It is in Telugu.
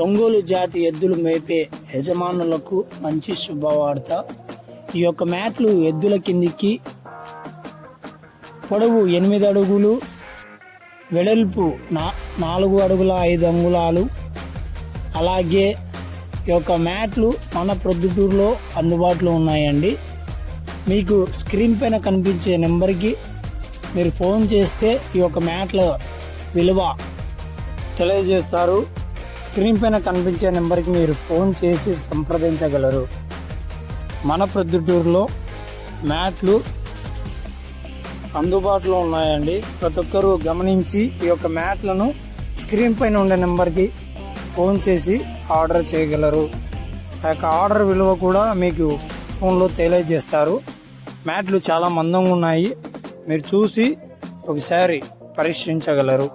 ఒంగోలు జాతి ఎద్దులు మేపే యజమానులకు మంచి శుభవార్త. ఈ యొక్క మ్యాట్లు ఎద్దుల కిందికి పొడవు 8 అడుగులు, వెడల్పు 4 అడుగుల 5 అంగుళాలు. అలాగే ఈ యొక్క మ్యాట్లు మన ప్రొద్దుటూరులో అందుబాటులో ఉన్నాయండి. మీకు స్క్రీన్ పైన కనిపించే నెంబర్కి మీరు ఫోన్ చేస్తే ఈ యొక్క మ్యాట్ల విలువ తెలియజేస్తారు. స్క్రీన్ పైన కనిపించే నెంబర్కి మీరు ఫోన్ చేసి సంప్రదించగలరు. మన ప్రొద్దుటూరులో మ్యాట్లు అందుబాటులో ఉన్నాయండి. ప్రతి ఒక్కరూ గమనించి ఈ యొక్క మ్యాట్లను స్క్రీన్ పైన ఉండే నెంబర్కి ఫోన్ చేసి ఆర్డర్ చేయగలరు. ఆ యొక్క ఆర్డర్ విలువ కూడా మీకు ఫోన్లో తెలియజేస్తారు. మ్యాట్లు చాలా మందంగా ఉన్నాయి, మీరు చూసి ఒకసారి పరీక్షించగలరు.